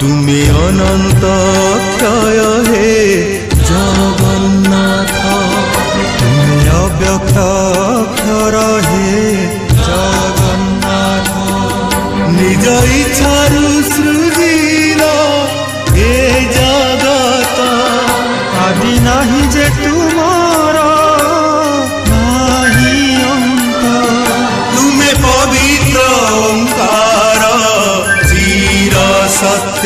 তুমি অনন্ত অক্ষয় হে জগন্নাথ, তুমি অব্যক্ত অক্ষর হে জগন্নাথ। নিজ ইচ্ছারু সৃজিল এ জগত, আদি নাহি যে তুমার নাহি অন্ত। তুমে পবিত্র ওঙ্কার চির সত্য।